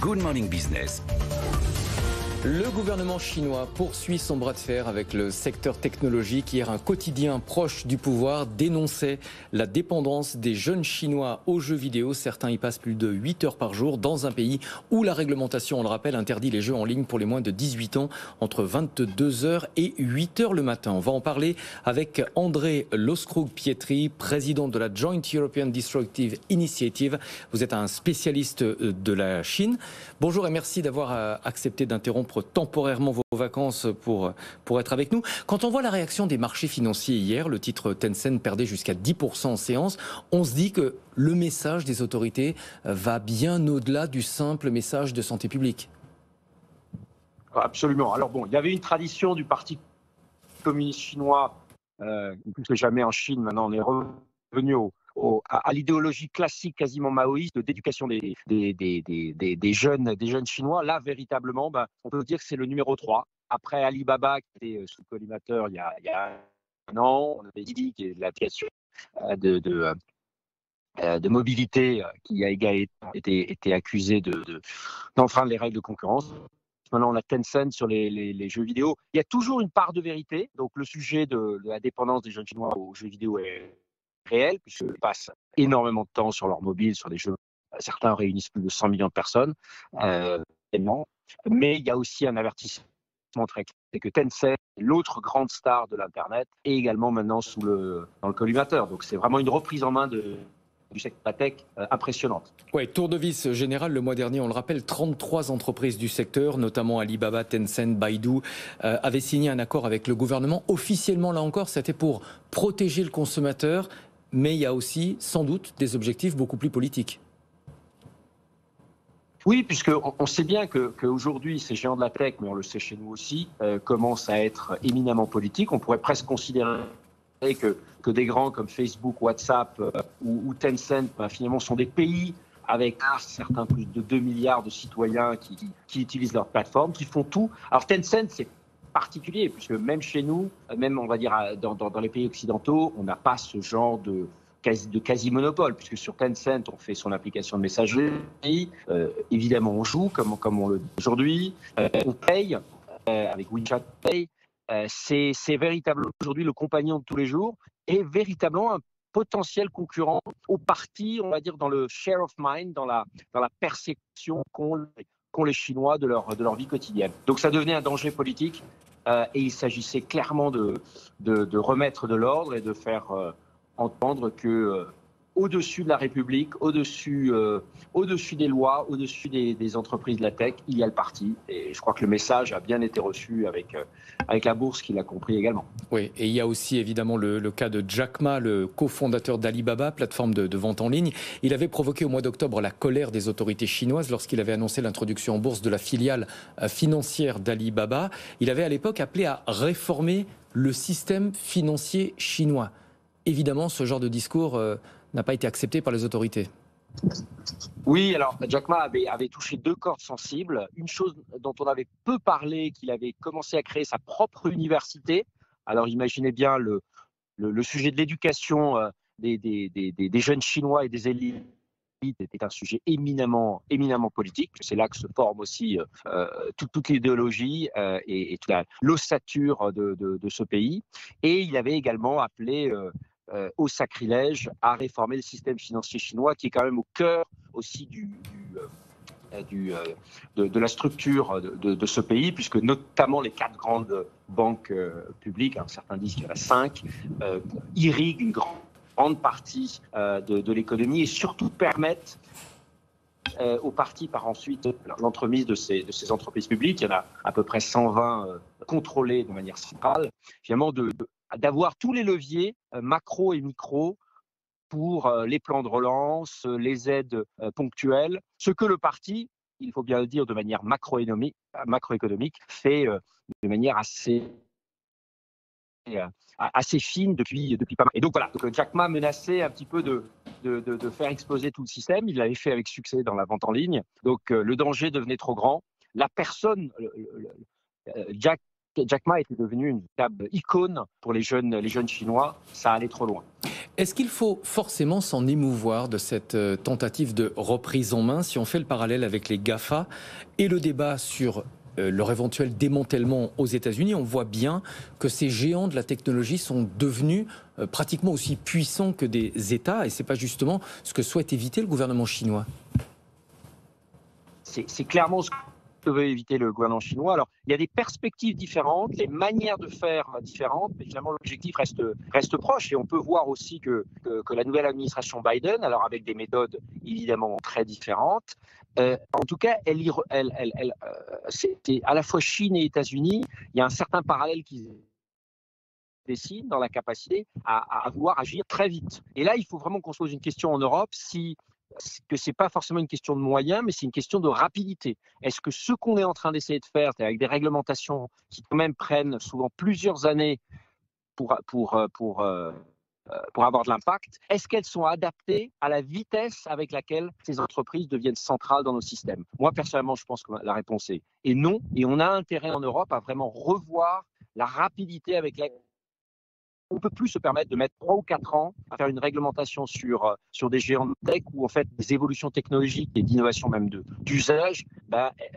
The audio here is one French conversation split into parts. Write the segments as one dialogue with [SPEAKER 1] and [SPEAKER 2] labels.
[SPEAKER 1] Good Morning Business.
[SPEAKER 2] Le gouvernement chinois poursuit son bras de fer avec le secteur technologique. Hier, un quotidien proche du pouvoir dénonçait la dépendance des jeunes Chinois aux jeux vidéo. Certains y passent plus de 8 heures par jour dans un pays où la réglementation, on le rappelle, interdit les jeux en ligne pour les moins de 18 ans entre 22 heures et 8 heures le matin. On va en parler avec André Loskrug-Pietri, président de la Joint European Disruptive Initiative. Vous êtes un spécialiste de la Chine. Bonjour et merci d'avoir accepté d'interrompre temporairement vos vacances pour être avec nous. Quand on voit la réaction des marchés financiers hier, le titre Tencent perdait jusqu'à 10% en séance, on se dit que le message des autorités va bien au-delà du simple message de santé publique.
[SPEAKER 3] Absolument. Alors bon, il y avait une tradition du Parti communiste chinois, plus que jamais en Chine, maintenant on est revenu à l'idéologie classique quasiment maoïste d'éducation des jeunes chinois. Là, véritablement, on peut dire que c'est le numéro 3. Après Alibaba, qui était sous collimateur il y a un an, on avait Didi, qui est l'application de mobilité, qui a été accusée d'enfreindre les règles de concurrence. Maintenant, on a Tencent sur les jeux vidéo. Il y a toujours une part de vérité. Donc, le sujet de la dépendance des jeunes Chinois aux jeux vidéo est réel, puisqu'ils passent énormément de temps sur leur mobile, sur des jeux. Certains réunissent plus de 100 millions de personnes. Mais il y a aussi un avertissement très clair, c'est que Tencent, l'autre grande star de l'Internet, est également maintenant dans le collimateur. Donc, c'est vraiment une reprise en main du secteur de la tech impressionnante.
[SPEAKER 2] Oui, tour de vis général le mois dernier, on le rappelle, 33 entreprises du secteur, notamment Alibaba, Tencent, Baidu, avaient signé un accord avec le gouvernement. Officiellement, là encore, c'était pour protéger le consommateur, mais il y a aussi sans doute des objectifs beaucoup plus politiques.
[SPEAKER 3] Oui, puisqu'on sait bien qu'aujourd'hui, ces géants de la tech, mais on le sait chez nous aussi, commencent à être éminemment politiques. On pourrait presque considérer que des grands comme Facebook, WhatsApp ou Tencent, finalement, sont des pays avec certains plus de 2 milliards de citoyens qui utilisent leur plateforme, qui font tout. Alors Tencent, c'est particulier, puisque même chez nous, même on va dire dans les pays occidentaux, on n'a pas ce genre de quasi-monopole, puisque sur Tencent, on fait son application de messagerie, évidemment on joue, comme on le dit aujourd'hui, on paye avec WeChat Pay. C'est véritablement aujourd'hui le compagnon de tous les jours et véritablement un potentiel concurrent au parti, on va dire, dans le share of mind, dans la perception qu'ont les Chinois de leur vie quotidienne. Donc ça devenait un danger politique et il s'agissait clairement de remettre de l'ordre et de faire entendre que au-dessus de la République, au-dessus des lois, au-dessus des entreprises de la tech, il y a le parti. Et je crois que le message a bien été reçu avec la bourse qui l'a compris également.
[SPEAKER 2] Oui, et il y a aussi évidemment le cas de Jack Ma, le cofondateur d'Alibaba, plateforme de vente en ligne. Il avait provoqué au mois d'octobre la colère des autorités chinoises lorsqu'il avait annoncé l'introduction en bourse de la filiale financière d'Alibaba. Il avait à l'époque appelé à réformer le système financier chinois. Évidemment, ce genre de discours n'a pas été accepté par les autorités.
[SPEAKER 3] Oui, alors Jack Ma avait touché 2 cordes sensibles. Une chose dont on avait peu parlé, qu'il avait commencé à créer sa propre université. Alors imaginez bien le sujet de l'éducation des jeunes Chinois et des élites était un sujet éminemment politique. C'est là que se forme aussi toute l'idéologie et toute l'ossature de ce pays. Et il avait également appelé au sacrilège à réformer le système financier chinois, qui est quand même au cœur aussi de la structure de ce pays, puisque notamment les 4 grandes banques publiques, alors certains disent qu'il y en a 5, irriguent une grande partie de l'économie et surtout permettent au parti par ensuite l'entremise de ces entreprises publiques. Il y en a à peu près 120 contrôlées de manière centrale, finalement d'avoir tous les leviers macro et micro pour les plans de relance, les aides ponctuelles, ce que le parti, il faut bien le dire de manière macroéconomique, fait de manière assez fine depuis pas mal. Et donc voilà, Jack Ma menaçait un petit peu de faire exploser tout le système. Il l'avait fait avec succès dans la vente en ligne. Donc le danger devenait trop grand. La personne, Jack Jack Ma était devenu une véritable icône pour les jeunes Chinois. Ça allait trop loin.
[SPEAKER 2] Est-ce qu'il faut forcément s'en émouvoir de cette tentative de reprise en main si on fait le parallèle avec les GAFA et le débat sur leur éventuel démantèlement aux États-Unis? On voit bien que ces géants de la technologie sont devenus pratiquement aussi puissants que des États, et ce n'est pas justement ce que souhaite éviter le gouvernement chinois.
[SPEAKER 3] C'est clairement ce que veut éviter le gouvernement chinois. Alors, il y a des perspectives différentes, des manières de faire différentes, mais finalement l'objectif reste proche. Et on peut voir aussi que la nouvelle administration Biden, alors avec des méthodes évidemment très différentes, en tout cas, c'est à la fois Chine et États-Unis. Il y a un certain parallèle qui se dessine dans la capacité à vouloir agir très vite. Et là, il faut vraiment qu'on se pose une question en Europe, que ce n'est pas forcément une question de moyens, mais c'est une question de rapidité. Est-ce que ce qu'on est en train d'essayer de faire, avec des réglementations qui quand même prennent souvent plusieurs années pour avoir de l'impact, est-ce qu'elles sont adaptées à la vitesse avec laquelle ces entreprises deviennent centrales dans nos systèmes? Moi, personnellement, je pense que la réponse est non. Et on a intérêt en Europe à vraiment revoir la rapidité avec laquelle on ne peut plus se permettre de mettre 3 ou 4 ans à faire une réglementation sur des géants de tech où en fait des évolutions technologiques et d'innovation même d'usage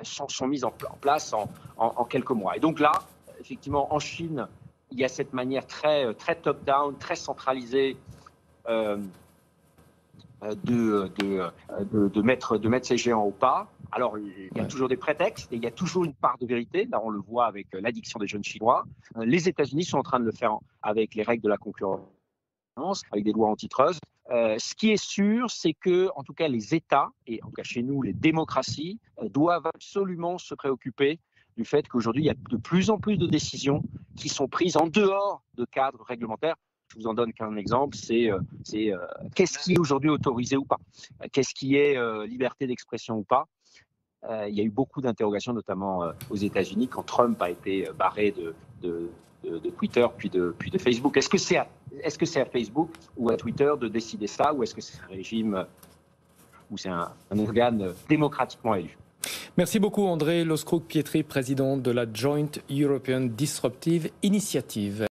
[SPEAKER 3] sont mises en place en quelques mois. Et donc là, effectivement, en Chine, il y a cette manière très top-down, très centralisée de mettre ces géants au pas. Alors, il y a toujours des prétextes et il y a toujours une part de vérité. Là, on le voit avec l'addiction des jeunes Chinois. Les États-Unis sont en train de le faire avec les règles de la concurrence, avec des lois antitrust. Ce qui est sûr, c'est que, en tout cas, les États, et en tout cas chez nous, les démocraties, doivent absolument se préoccuper du fait qu'aujourd'hui, il y a de plus en plus de décisions qui sont prises en dehors de cadres réglementaires. Je vous en donne qu'un exemple, c'est qu'est-ce qui est aujourd'hui autorisé ou pas? Qu'est-ce qui est liberté d'expression ou pas? Il y a eu beaucoup d'interrogations, notamment aux États-Unis, quand Trump a été barré de Twitter puis de Facebook. Est-ce que c'est à Facebook ou à Twitter de décider ça, ou est-ce que c'est un régime ou c'est un organe démocratiquement élu?
[SPEAKER 2] Merci beaucoup André Loscroc-Pietri, président de la Joint European Disruptive Initiative.